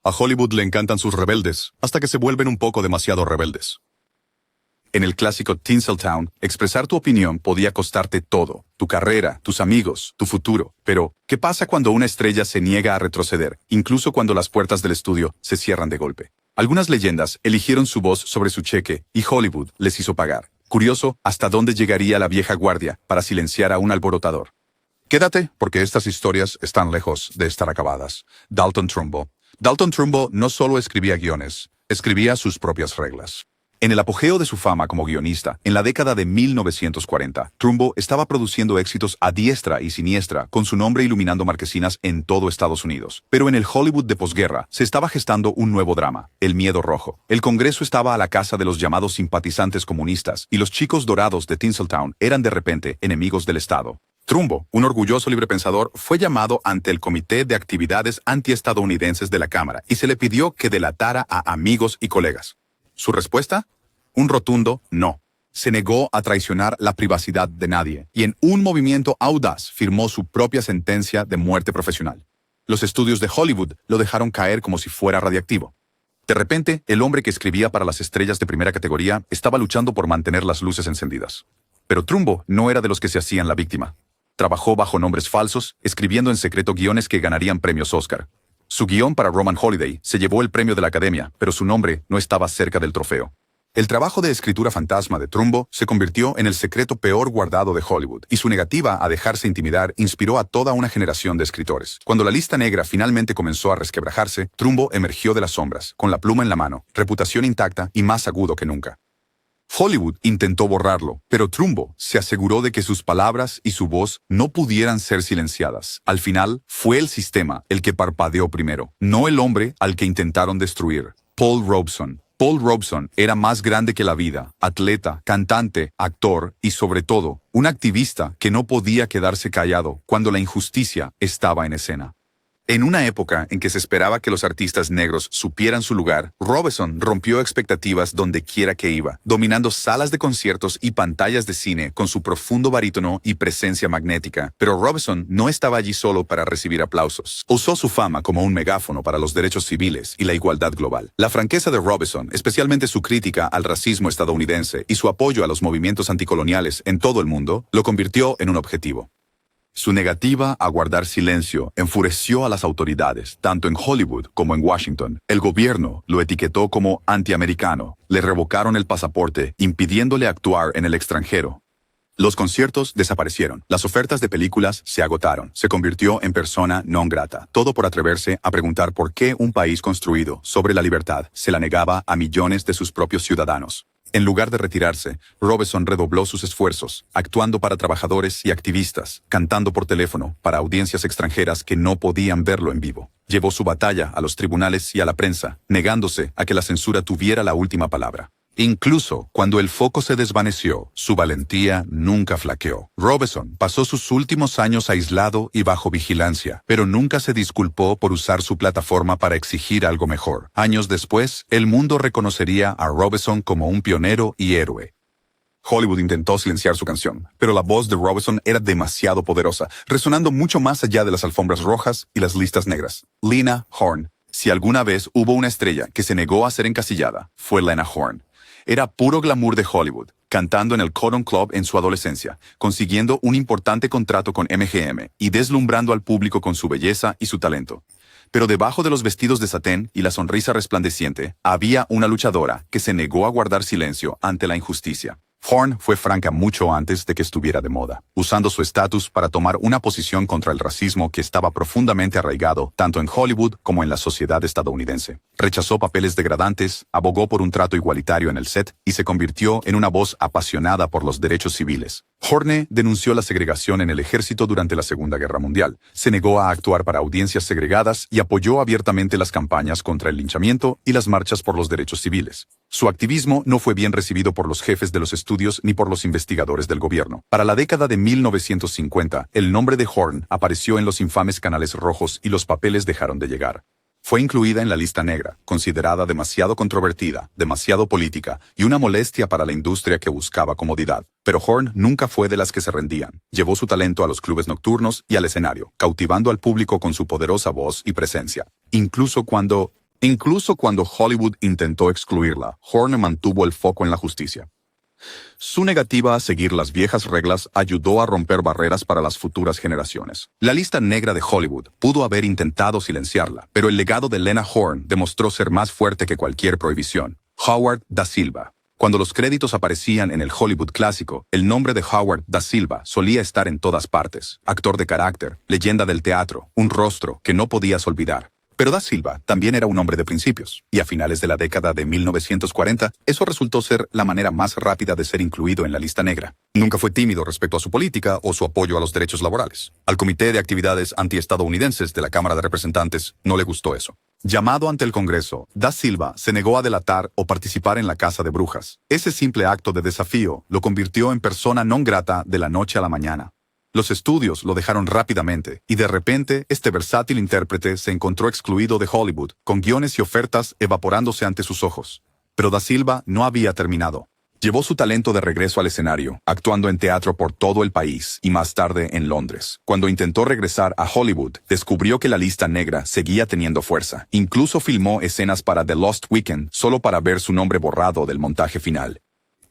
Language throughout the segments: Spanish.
A Hollywood le encantan sus rebeldes, hasta que se vuelven un poco demasiado rebeldes. En el clásico Tinseltown, expresar tu opinión podía costarte todo, tu carrera, tus amigos, tu futuro. Pero, ¿qué pasa cuando una estrella se niega a retroceder, incluso cuando las puertas del estudio se cierran de golpe? Algunas leyendas eligieron su voz sobre su cheque y Hollywood les hizo pagar. Curioso hasta dónde llegaría la vieja guardia para silenciar a un alborotador. Quédate, porque estas historias están lejos de estar acabadas. Dalton Trumbo. Dalton Trumbo no solo escribía guiones, escribía sus propias reglas. En el apogeo de su fama como guionista, en la década de 1940, Trumbo estaba produciendo éxitos a diestra y siniestra, con su nombre iluminando marquesinas en todo Estados Unidos. Pero en el Hollywood de posguerra se estaba gestando un nuevo drama, el miedo rojo. El Congreso estaba a la caza de los llamados simpatizantes comunistas, y los chicos dorados de Tinseltown eran de repente enemigos del Estado. Trumbo, un orgulloso librepensador, fue llamado ante el Comité de Actividades Antiestadounidenses de la Cámara y se le pidió que delatara a amigos y colegas. ¿Su respuesta? Un rotundo no. Se negó a traicionar la privacidad de nadie y en un movimiento audaz firmó su propia sentencia de muerte profesional. Los estudios de Hollywood lo dejaron caer como si fuera radiactivo. De repente, el hombre que escribía para las estrellas de primera categoría estaba luchando por mantener las luces encendidas. Pero Trumbo no era de los que se hacían la víctima. Trabajó bajo nombres falsos, escribiendo en secreto guiones que ganarían premios Oscar. Su guión para Roman Holiday se llevó el premio de la Academia, pero su nombre no estaba cerca del trofeo. El trabajo de escritura fantasma de Trumbo se convirtió en el secreto peor guardado de Hollywood, y su negativa a dejarse intimidar inspiró a toda una generación de escritores. Cuando la lista negra finalmente comenzó a resquebrajarse, Trumbo emergió de las sombras, con la pluma en la mano, reputación intacta y más agudo que nunca. Hollywood intentó borrarlo, pero Trumbo se aseguró de que sus palabras y su voz no pudieran ser silenciadas. Al final, fue el sistema el que parpadeó primero, no el hombre al que intentaron destruir. Paul Robeson. Paul Robeson era más grande que la vida, atleta, cantante, actor y, sobre todo, un activista que no podía quedarse callado cuando la injusticia estaba en escena. En una época en que se esperaba que los artistas negros supieran su lugar, Robeson rompió expectativas donde quiera que iba, dominando salas de conciertos y pantallas de cine con su profundo barítono y presencia magnética. Pero Robeson no estaba allí solo para recibir aplausos. Usó su fama como un megáfono para los derechos civiles y la igualdad global. La franqueza de Robeson, especialmente su crítica al racismo estadounidense y su apoyo a los movimientos anticoloniales en todo el mundo, lo convirtió en un objetivo. Su negativa a guardar silencio enfureció a las autoridades, tanto en Hollywood como en Washington. El gobierno lo etiquetó como antiamericano, le revocaron el pasaporte, impidiéndole actuar en el extranjero. Los conciertos desaparecieron, las ofertas de películas se agotaron, se convirtió en persona non grata, todo por atreverse a preguntar por qué un país construido sobre la libertad se la negaba a millones de sus propios ciudadanos. En lugar de retirarse, Robeson redobló sus esfuerzos, actuando para trabajadores y activistas, cantando por teléfono para audiencias extranjeras que no podían verlo en vivo. Llevó su batalla a los tribunales y a la prensa, negándose a que la censura tuviera la última palabra. Incluso cuando el foco se desvaneció, su valentía nunca flaqueó. Robeson pasó sus últimos años aislado y bajo vigilancia, pero nunca se disculpó por usar su plataforma para exigir algo mejor. Años después, el mundo reconocería a Robeson como un pionero y héroe. Hollywood intentó silenciar su canción, pero la voz de Robeson era demasiado poderosa, resonando mucho más allá de las alfombras rojas y las listas negras. Lena Horne. Si alguna vez hubo una estrella que se negó a ser encasillada, fue Lena Horne. Era puro glamour de Hollywood, cantando en el Cotton Club en su adolescencia, consiguiendo un importante contrato con MGM y deslumbrando al público con su belleza y su talento. Pero debajo de los vestidos de satén y la sonrisa resplandeciente, había una luchadora que se negó a guardar silencio ante la injusticia. Horne fue franca mucho antes de que estuviera de moda, usando su estatus para tomar una posición contra el racismo que estaba profundamente arraigado tanto en Hollywood como en la sociedad estadounidense. Rechazó papeles degradantes, abogó por un trato igualitario en el set y se convirtió en una voz apasionada por los derechos civiles. Horne denunció la segregación en el ejército durante la Segunda Guerra Mundial, se negó a actuar para audiencias segregadas y apoyó abiertamente las campañas contra el linchamiento y las marchas por los derechos civiles. Su activismo no fue bien recibido por los jefes de los estudios ni por los investigadores del gobierno. Para la década de 1950, el nombre de Horne apareció en los infames canales rojos y los papeles dejaron de llegar. Fue incluida en la lista negra, considerada demasiado controvertida, demasiado política y una molestia para la industria que buscaba comodidad. Pero Horne nunca fue de las que se rendían. Llevó su talento a los clubes nocturnos y al escenario, cautivando al público con su poderosa voz y presencia. Incluso cuando Incluso cuando Hollywood intentó excluirla, Horne mantuvo el foco en la justicia. Su negativa a seguir las viejas reglas ayudó a romper barreras para las futuras generaciones. La lista negra de Hollywood pudo haber intentado silenciarla, pero el legado de Lena Horne demostró ser más fuerte que cualquier prohibición. Howard Da Silva. Cuando los créditos aparecían en el Hollywood clásico, el nombre de Howard Da Silva solía estar en todas partes. Actor de carácter, leyenda del teatro, un rostro que no podías olvidar. Pero Da Silva también era un hombre de principios, y a finales de la década de 1940, eso resultó ser la manera más rápida de ser incluido en la lista negra. Nunca fue tímido respecto a su política o su apoyo a los derechos laborales. Al Comité de Actividades Antiestadounidenses de la Cámara de Representantes no le gustó eso. Llamado ante el Congreso, Da Silva se negó a delatar o participar en la caza de brujas. Ese simple acto de desafío lo convirtió en persona non grata de la noche a la mañana. Los estudios lo dejaron rápidamente, y de repente este versátil intérprete se encontró excluido de Hollywood, con guiones y ofertas evaporándose ante sus ojos. Pero Da Silva no había terminado. Llevó su talento de regreso al escenario, actuando en teatro por todo el país y más tarde en Londres. Cuando intentó regresar a Hollywood, descubrió que la lista negra seguía teniendo fuerza. Incluso filmó escenas para The Lost Weekend solo para ver su nombre borrado del montaje final.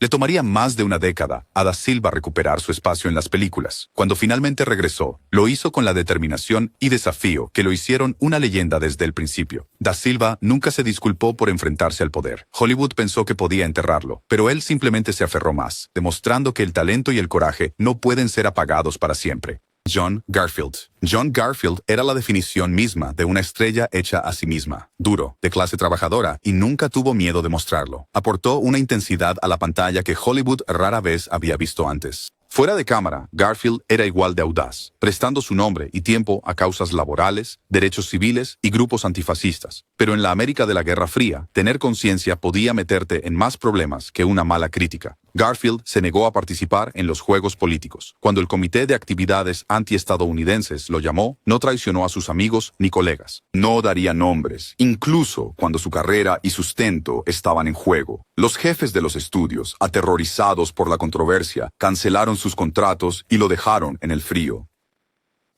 Le tomaría más de una década a Da Silva recuperar su espacio en las películas. Cuando finalmente regresó, lo hizo con la determinación y desafío que lo hicieron una leyenda desde el principio. Da Silva nunca se disculpó por enfrentarse al poder. Hollywood pensó que podía enterrarlo, pero él simplemente se aferró más, demostrando que el talento y el coraje no pueden ser apagados para siempre. John Garfield. John Garfield era la definición misma de una estrella hecha a sí misma, duro, de clase trabajadora, y nunca tuvo miedo de mostrarlo. Aportó una intensidad a la pantalla que Hollywood rara vez había visto antes. Fuera de cámara, Garfield era igual de audaz, prestando su nombre y tiempo a causas laborales, derechos civiles y grupos antifascistas. Pero en la América de la Guerra Fría, tener conciencia podía meterte en más problemas que una mala crítica. Garfield se negó a participar en los juegos políticos. Cuando el Comité de Actividades Antiestadounidenses lo llamó, no traicionó a sus amigos ni colegas. No daría nombres, incluso cuando su carrera y sustento estaban en juego. Los jefes de los estudios, aterrorizados por la controversia, cancelaron sus contratos y lo dejaron en el frío.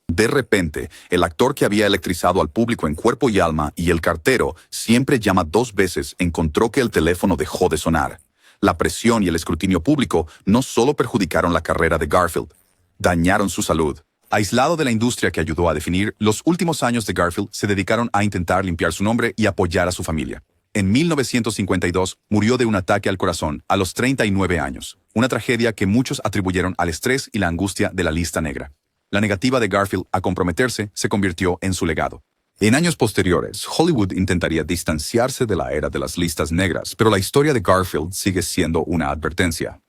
De repente, el actor que había electrizado al público en cuerpo y alma y el cartero siempre llama 2 veces encontró que el teléfono dejó de sonar. La presión y el escrutinio público no solo perjudicaron la carrera de Garfield, dañaron su salud. Aislado de la industria que ayudó a definir, los últimos años de Garfield se dedicaron a intentar limpiar su nombre y apoyar a su familia. En 1952 murió de un ataque al corazón a los 39 años, una tragedia que muchos atribuyeron al estrés y la angustia de la lista negra. La negativa de Garfield a comprometerse se convirtió en su legado. En años posteriores, Hollywood intentaría distanciarse de la era de las listas negras, pero la historia de Garfield sigue siendo una advertencia.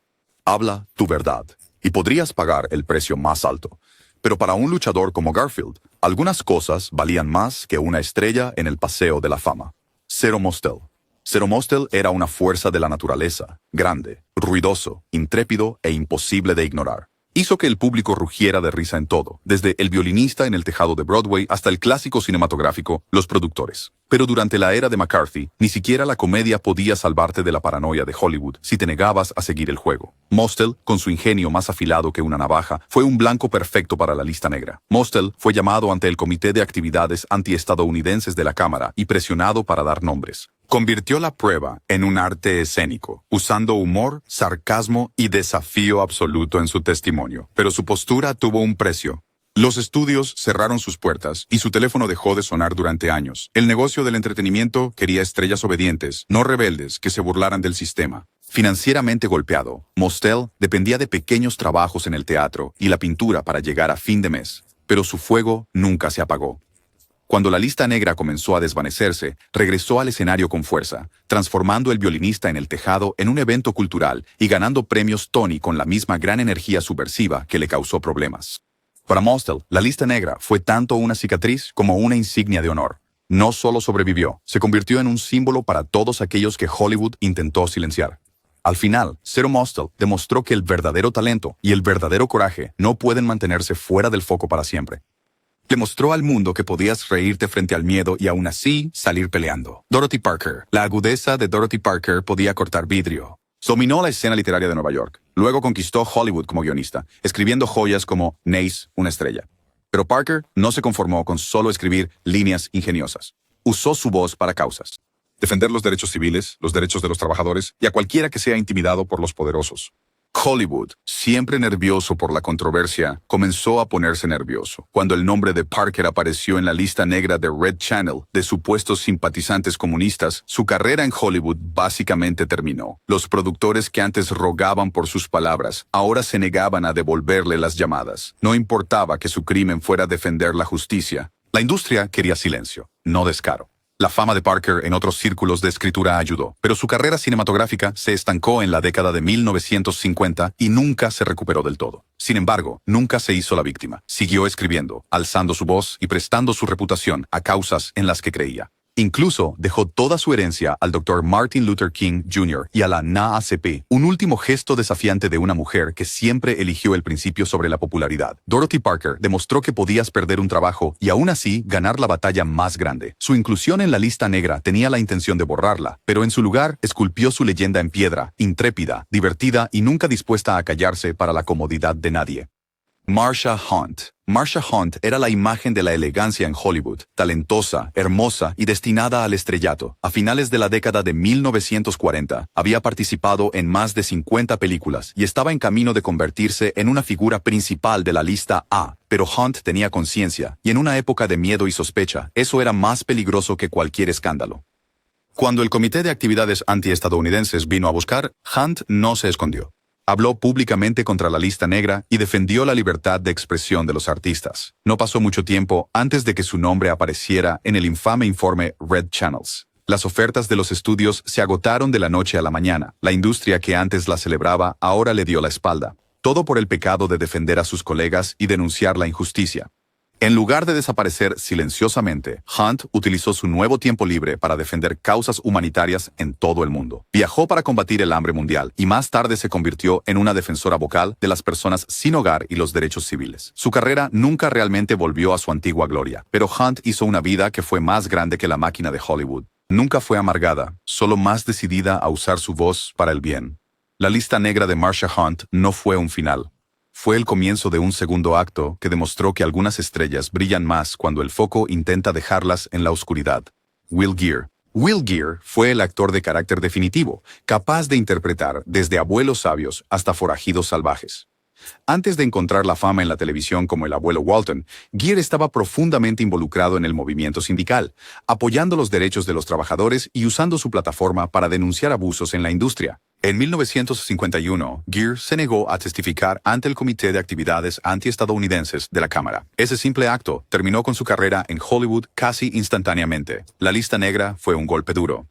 Habla tu verdad, y podrías pagar el precio más alto. Pero para un luchador como Garfield, algunas cosas valían más que una estrella en el Paseo de la Fama. Zero Mostel. Zero Mostel era una fuerza de la naturaleza, grande, ruidoso, intrépido e imposible de ignorar. Hizo que el público rugiera de risa en todo, desde el violinista en el tejado de Broadway hasta el clásico cinematográfico, los productores. Pero durante la era de McCarthy, ni siquiera la comedia podía salvarte de la paranoia de Hollywood si te negabas a seguir el juego. Mostel, con su ingenio más afilado que una navaja, fue un blanco perfecto para la lista negra. Mostel fue llamado ante el Comité de Actividades Antiestadounidenses de la Cámara y presionado para dar nombres. Convirtió la prueba en un arte escénico, usando humor, sarcasmo y desafío absoluto en su testimonio. Pero su postura tuvo un precio. Los estudios cerraron sus puertas y su teléfono dejó de sonar durante años. El negocio del entretenimiento quería estrellas obedientes, no rebeldes, que se burlaran del sistema. Financieramente golpeado, Mostel dependía de pequeños trabajos en el teatro y la pintura para llegar a fin de mes. Pero su fuego nunca se apagó. Cuando la lista negra comenzó a desvanecerse, regresó al escenario con fuerza, transformando el violinista en el tejado en un evento cultural y ganando premios Tony con la misma gran energía subversiva que le causó problemas. Para Mostel, la lista negra fue tanto una cicatriz como una insignia de honor. No solo sobrevivió, se convirtió en un símbolo para todos aquellos que Hollywood intentó silenciar. Al final, Zero Mostel demostró que el verdadero talento y el verdadero coraje no pueden mantenerse fuera del foco para siempre. Demostró al mundo que podías reírte frente al miedo y aún así salir peleando. Dorothy Parker. La agudeza de Dorothy Parker podía cortar vidrio. Dominó la escena literaria de Nueva York. Luego conquistó Hollywood como guionista, escribiendo joyas como Nace, una estrella. Pero Parker no se conformó con solo escribir líneas ingeniosas. Usó su voz para causas. Defender los derechos civiles, los derechos de los trabajadores y a cualquiera que sea intimidado por los poderosos. Hollywood, siempre nervioso por la controversia, comenzó a ponerse nervioso cuando el nombre de Parker apareció en la lista negra de Red Channel de supuestos simpatizantes comunistas. Su carrera en Hollywood básicamente terminó. Los productores que antes rogaban por sus palabras, ahora se negaban a devolverle las llamadas. No importaba que su crimen fuera defender la justicia. La industria quería silencio, no descaro. La fama de Parker en otros círculos de escritura ayudó, pero su carrera cinematográfica se estancó en la década de 1950 y nunca se recuperó del todo. Sin embargo, nunca se hizo la víctima. Siguió escribiendo, alzando su voz y prestando su reputación a causas en las que creía. Incluso dejó toda su herencia al Dr. Martin Luther King Jr. y a la NAACP, un último gesto desafiante de una mujer que siempre eligió el principio sobre la popularidad. Dorothy Parker demostró que podías perder un trabajo y aún así ganar la batalla más grande. Su inclusión en la lista negra tenía la intención de borrarla, pero en su lugar esculpió su leyenda en piedra, intrépida, divertida y nunca dispuesta a callarse para la comodidad de nadie. Marsha Hunt. Marsha Hunt era la imagen de la elegancia en Hollywood, talentosa, hermosa y destinada al estrellato. A finales de la década de 1940, había participado en más de 50 películas y estaba en camino de convertirse en una figura principal de la lista A. Pero Hunt tenía conciencia, y en una época de miedo y sospecha, eso era más peligroso que cualquier escándalo. Cuando el Comité de Actividades Antiestadounidenses vino a buscar, Hunt no se escondió. Habló públicamente contra la lista negra y defendió la libertad de expresión de los artistas. No pasó mucho tiempo antes de que su nombre apareciera en el infame informe Red Channels. Las ofertas de los estudios se agotaron de la noche a la mañana. La industria que antes la celebraba ahora le dio la espalda. Todo por el pecado de defender a sus colegas y denunciar la injusticia. En lugar de desaparecer silenciosamente, Hunt utilizó su nuevo tiempo libre para defender causas humanitarias en todo el mundo. Viajó para combatir el hambre mundial y más tarde se convirtió en una defensora vocal de las personas sin hogar y los derechos civiles. Su carrera nunca realmente volvió a su antigua gloria, pero Hunt hizo una vida que fue más grande que la máquina de Hollywood. Nunca fue amargada, solo más decidida a usar su voz para el bien. La lista negra de Marsha Hunt no fue un final. Fue el comienzo de un segundo acto que demostró que algunas estrellas brillan más cuando el foco intenta dejarlas en la oscuridad. Will Geer. Will Geer fue el actor de carácter definitivo, capaz de interpretar desde abuelos sabios hasta forajidos salvajes. Antes de encontrar la fama en la televisión como el abuelo Walton, Geer estaba profundamente involucrado en el movimiento sindical, apoyando los derechos de los trabajadores y usando su plataforma para denunciar abusos en la industria. En 1951, Geer se negó a testificar ante el Comité de Actividades Antiestadounidenses de la Cámara. Ese simple acto terminó con su carrera en Hollywood casi instantáneamente. La lista negra fue un golpe duro.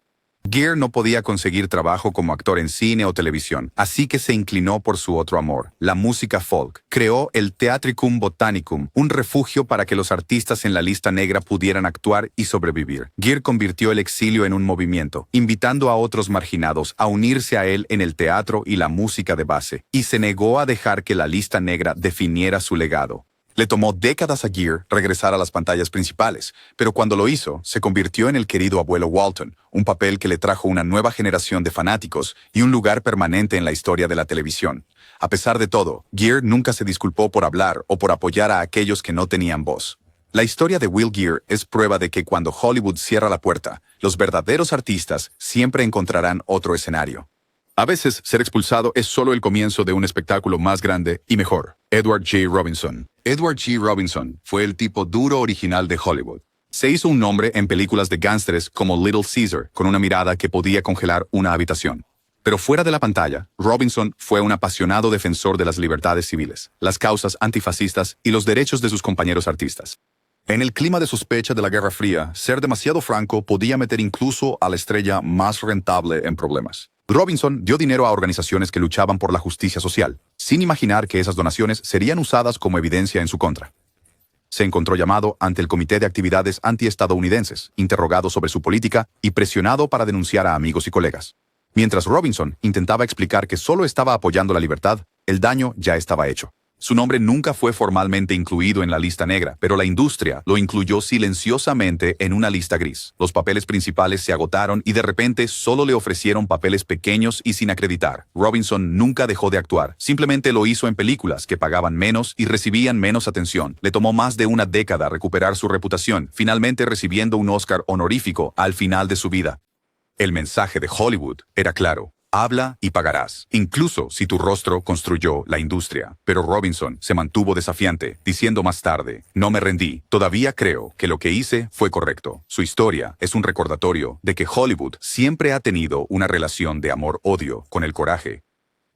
Geer no podía conseguir trabajo como actor en cine o televisión, así que se inclinó por su otro amor, la música folk. Creó el Theatricum Botanicum, un refugio para que los artistas en la lista negra pudieran actuar y sobrevivir. Geer convirtió el exilio en un movimiento, invitando a otros marginados a unirse a él en el teatro y la música de base, y se negó a dejar que la lista negra definiera su legado. Le tomó décadas a Geer regresar a las pantallas principales, pero cuando lo hizo, se convirtió en el querido abuelo Walton, un papel que le trajo una nueva generación de fanáticos y un lugar permanente en la historia de la televisión. A pesar de todo, Geer nunca se disculpó por hablar o por apoyar a aquellos que no tenían voz. La historia de Will Geer es prueba de que cuando Hollywood cierra la puerta, los verdaderos artistas siempre encontrarán otro escenario. A veces, ser expulsado es solo el comienzo de un espectáculo más grande y mejor. Edward G. Robinson. Edward G. Robinson fue el tipo duro original de Hollywood. Se hizo un nombre en películas de gángsteres como Little Caesar, con una mirada que podía congelar una habitación. Pero fuera de la pantalla, Robinson fue un apasionado defensor de las libertades civiles, las causas antifascistas y los derechos de sus compañeros artistas. En el clima de sospecha de la Guerra Fría, ser demasiado franco podía meter incluso a la estrella más rentable en problemas. Robinson dio dinero a organizaciones que luchaban por la justicia social, sin imaginar que esas donaciones serían usadas como evidencia en su contra. Se encontró llamado ante el Comité de Actividades Antiestadounidenses, interrogado sobre su política y presionado para denunciar a amigos y colegas. Mientras Robinson intentaba explicar que solo estaba apoyando la libertad, el daño ya estaba hecho. Su nombre nunca fue formalmente incluido en la lista negra, pero la industria lo incluyó silenciosamente en una lista gris. Los papeles principales se agotaron y de repente solo le ofrecieron papeles pequeños y sin acreditar. Robinson nunca dejó de actuar, simplemente lo hizo en películas que pagaban menos y recibían menos atención. Le tomó más de una década recuperar su reputación, finalmente recibiendo un Oscar honorífico al final de su vida. El mensaje de Hollywood era claro. Habla y pagarás, incluso si tu rostro construyó la industria. Pero Robinson se mantuvo desafiante, diciendo más tarde, no me rendí, todavía creo que lo que hice fue correcto. Su historia es un recordatorio de que Hollywood siempre ha tenido una relación de amor-odio con el coraje.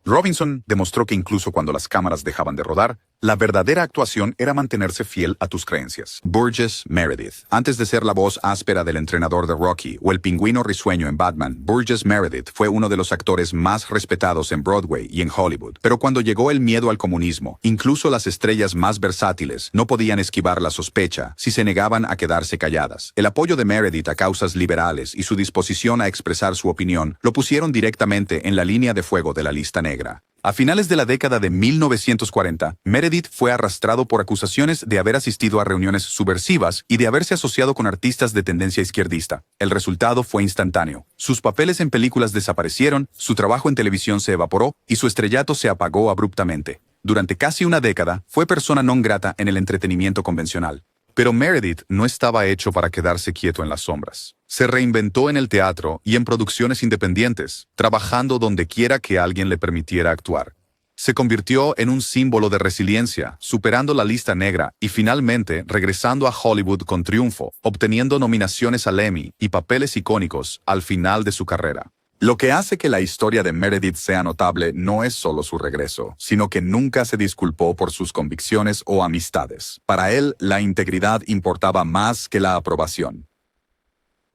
Robinson demostró que incluso cuando las cámaras dejaban de rodar, la verdadera actuación era mantenerse fiel a tus creencias. Burgess Meredith. Antes de ser la voz áspera del entrenador de Rocky o el pingüino risueño en Batman, Burgess Meredith fue uno de los actores más respetados en Broadway y en Hollywood. Pero cuando llegó el miedo al comunismo, incluso las estrellas más versátiles no podían esquivar la sospecha si se negaban a quedarse calladas. El apoyo de Meredith a causas liberales y su disposición a expresar su opinión lo pusieron directamente en la línea de fuego de la lista negra. A finales de la década de 1940, Meredith fue arrastrado por acusaciones de haber asistido a reuniones subversivas y de haberse asociado con artistas de tendencia izquierdista. El resultado fue instantáneo. Sus papeles en películas desaparecieron, su trabajo en televisión se evaporó y su estrellato se apagó abruptamente. Durante casi una década, fue persona non grata en el entretenimiento convencional. Pero Meredith no estaba hecho para quedarse quieto en las sombras. Se reinventó en el teatro y en producciones independientes, trabajando donde quiera que alguien le permitiera actuar. Se convirtió en un símbolo de resiliencia, superando la lista negra y finalmente regresando a Hollywood con triunfo, obteniendo nominaciones al Emmy y papeles icónicos al final de su carrera. Lo que hace que la historia de Meredith sea notable no es solo su regreso, sino que nunca se disculpó por sus convicciones o amistades. Para él, la integridad importaba más que la aprobación.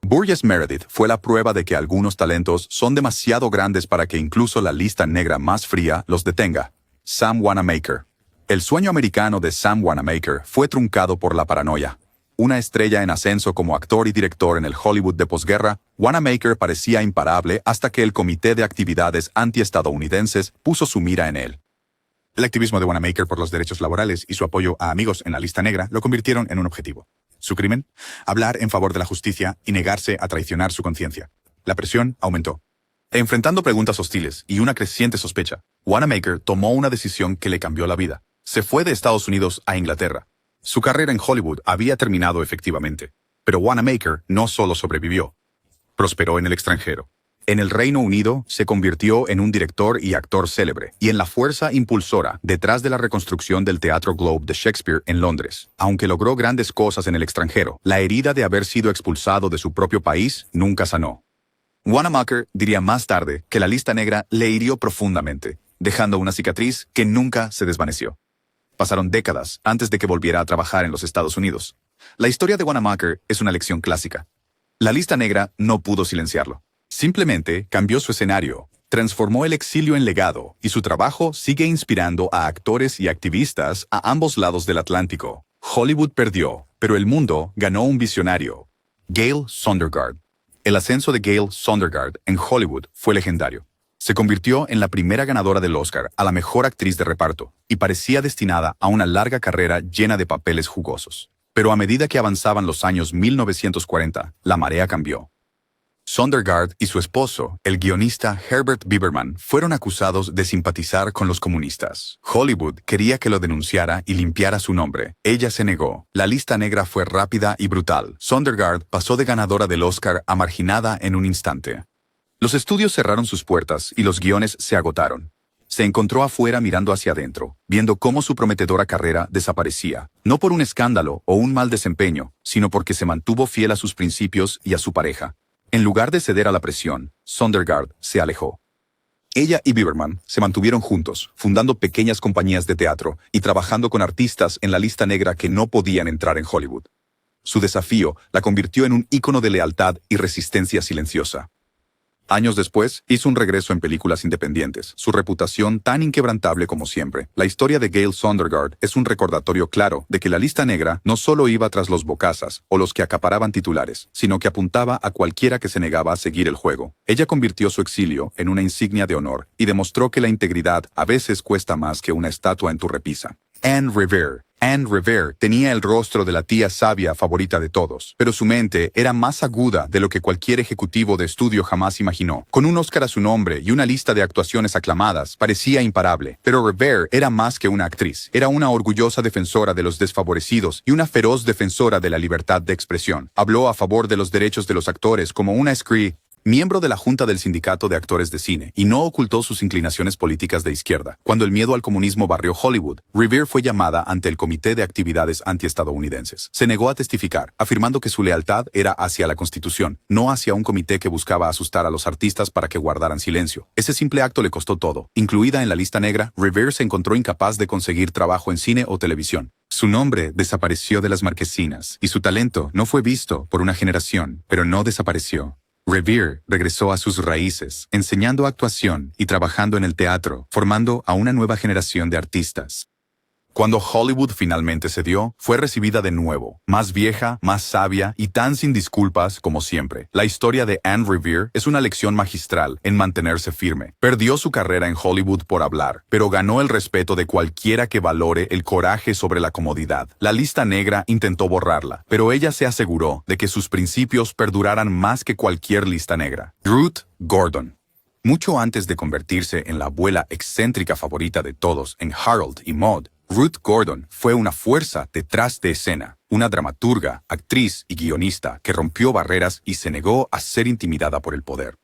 Burgess Meredith fue la prueba de que algunos talentos son demasiado grandes para que incluso la lista negra más fría los detenga. Sam Wanamaker. El sueño americano de Sam Wanamaker fue truncado por la paranoia. Una estrella en ascenso como actor y director en el Hollywood de posguerra, Wanamaker parecía imparable hasta que el Comité de Actividades Antiestadounidenses puso su mira en él. El activismo de Wanamaker por los derechos laborales y su apoyo a amigos en la lista negra lo convirtieron en un objetivo. Su crimen: hablar en favor de la justicia y negarse a traicionar su conciencia. La presión aumentó. Enfrentando preguntas hostiles y una creciente sospecha, Wanamaker tomó una decisión que le cambió la vida. Se fue de Estados Unidos a Inglaterra. Su carrera en Hollywood había terminado efectivamente, pero Wanamaker no solo sobrevivió, prosperó en el extranjero. En el Reino Unido se convirtió en un director y actor célebre, y en la fuerza impulsora detrás de la reconstrucción del Teatro Globe de Shakespeare en Londres. Aunque logró grandes cosas en el extranjero, la herida de haber sido expulsado de su propio país nunca sanó. Wanamaker diría más tarde que la lista negra le hirió profundamente, dejando una cicatriz que nunca se desvaneció. Pasaron décadas antes de que volviera a trabajar en los Estados Unidos. La historia de Wanamaker es una lección clásica. La lista negra no pudo silenciarlo. Simplemente cambió su escenario, transformó el exilio en legado, y su trabajo sigue inspirando a actores y activistas a ambos lados del Atlántico. Hollywood perdió, pero el mundo ganó un visionario: Gail Sondergaard. El ascenso de Gail Sondergaard en Hollywood fue legendario. Se convirtió en la primera ganadora del Oscar a la mejor actriz de reparto y parecía destinada a una larga carrera llena de papeles jugosos. Pero a medida que avanzaban los años 1940, la marea cambió. Sondergaard y su esposo, el guionista Herbert Biberman, fueron acusados de simpatizar con los comunistas. Hollywood quería que lo denunciara y limpiara su nombre. Ella se negó. La lista negra fue rápida y brutal. Sondergaard pasó de ganadora del Oscar a marginada en un instante. Los estudios cerraron sus puertas y los guiones se agotaron. Se encontró afuera mirando hacia adentro, viendo cómo su prometedora carrera desaparecía, no por un escándalo o un mal desempeño, sino porque se mantuvo fiel a sus principios y a su pareja. En lugar de ceder a la presión, Sondergaard se alejó. Ella y Biberman se mantuvieron juntos, fundando pequeñas compañías de teatro y trabajando con artistas en la lista negra que no podían entrar en Hollywood. Su desafío la convirtió en un ícono de lealtad y resistencia silenciosa. Años después, hizo un regreso en películas independientes, su reputación tan inquebrantable como siempre. La historia de Gail Sondergaard es un recordatorio claro de que la lista negra no solo iba tras los bocazas o los que acaparaban titulares, sino que apuntaba a cualquiera que se negaba a seguir el juego. Ella convirtió su exilio en una insignia de honor y demostró que la integridad a veces cuesta más que una estatua en tu repisa. Anne Revere. Anne Revere tenía el rostro de la tía sabia favorita de todos, pero su mente era más aguda de lo que cualquier ejecutivo de estudio jamás imaginó. Con un Oscar a su nombre y una lista de actuaciones aclamadas, parecía imparable. Pero Revere era más que una actriz. Era una orgullosa defensora de los desfavorecidos y una feroz defensora de la libertad de expresión. Habló a favor de los derechos de los actores como una scree, miembro de la Junta del Sindicato de Actores de Cine, y no ocultó sus inclinaciones políticas de izquierda. Cuando el miedo al comunismo barrió Hollywood, Revere fue llamada ante el Comité de Actividades Antiestadounidenses. Se negó a testificar, afirmando que su lealtad era hacia la Constitución, no hacia un comité que buscaba asustar a los artistas para que guardaran silencio. Ese simple acto le costó todo. Incluida en la lista negra, Revere se encontró incapaz de conseguir trabajo en cine o televisión. Su nombre desapareció de las marquesinas, y su talento no fue visto por una generación, pero no desapareció. Revere regresó a sus raíces, enseñando actuación y trabajando en el teatro, formando a una nueva generación de artistas. Cuando Hollywood finalmente cedió, fue recibida de nuevo, más vieja, más sabia y tan sin disculpas como siempre. La historia de Anne Revere es una lección magistral en mantenerse firme. Perdió su carrera en Hollywood por hablar, pero ganó el respeto de cualquiera que valore el coraje sobre la comodidad. La lista negra intentó borrarla, pero ella se aseguró de que sus principios perduraran más que cualquier lista negra. Ruth Gordon. Mucho antes de convertirse en la abuela excéntrica favorita de todos en Harold y Maude, Ruth Gordon fue una fuerza detrás de escena, una dramaturga, actriz y guionista que rompió barreras y se negó a ser intimidada por el poder.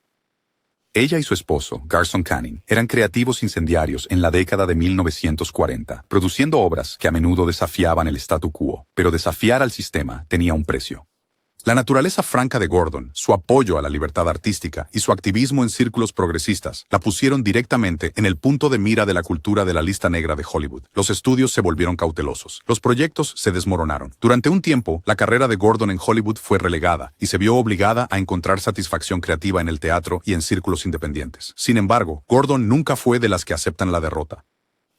Ella y su esposo, Garson Kanin, eran creativos incendiarios en la década de 1940, produciendo obras que a menudo desafiaban el statu quo, pero desafiar al sistema tenía un precio. La naturaleza franca de Gordon, su apoyo a la libertad artística y su activismo en círculos progresistas la pusieron directamente en el punto de mira de la cultura de la lista negra de Hollywood. Los estudios se volvieron cautelosos. Los proyectos se desmoronaron. Durante un tiempo, la carrera de Gordon en Hollywood fue relegada y se vio obligada a encontrar satisfacción creativa en el teatro y en círculos independientes. Sin embargo, Gordon nunca fue de las que aceptan la derrota.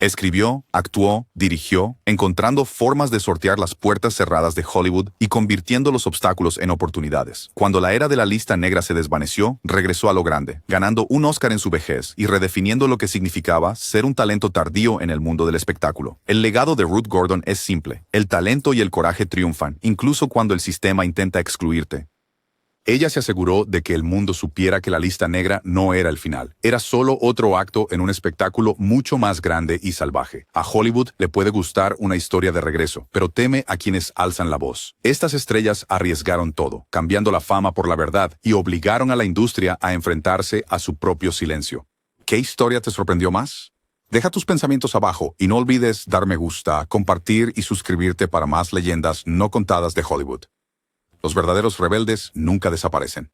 Escribió, actuó, dirigió, encontrando formas de sortear las puertas cerradas de Hollywood y convirtiendo los obstáculos en oportunidades. Cuando la era de la lista negra se desvaneció, regresó a lo grande, ganando un Oscar en su vejez y redefiniendo lo que significaba ser un talento tardío en el mundo del espectáculo. El legado de Ruth Gordon es simple. El talento y el coraje triunfan, incluso cuando el sistema intenta excluirte. Ella se aseguró de que el mundo supiera que la lista negra no era el final. Era solo otro acto en un espectáculo mucho más grande y salvaje. A Hollywood le puede gustar una historia de regreso, pero teme a quienes alzan la voz. Estas estrellas arriesgaron todo, cambiando la fama por la verdad, y obligaron a la industria a enfrentarse a su propio silencio. ¿Qué historia te sorprendió más? Deja tus pensamientos abajo y no olvides dar me gusta, compartir y suscribirte para más leyendas no contadas de Hollywood. Los verdaderos rebeldes nunca desaparecen.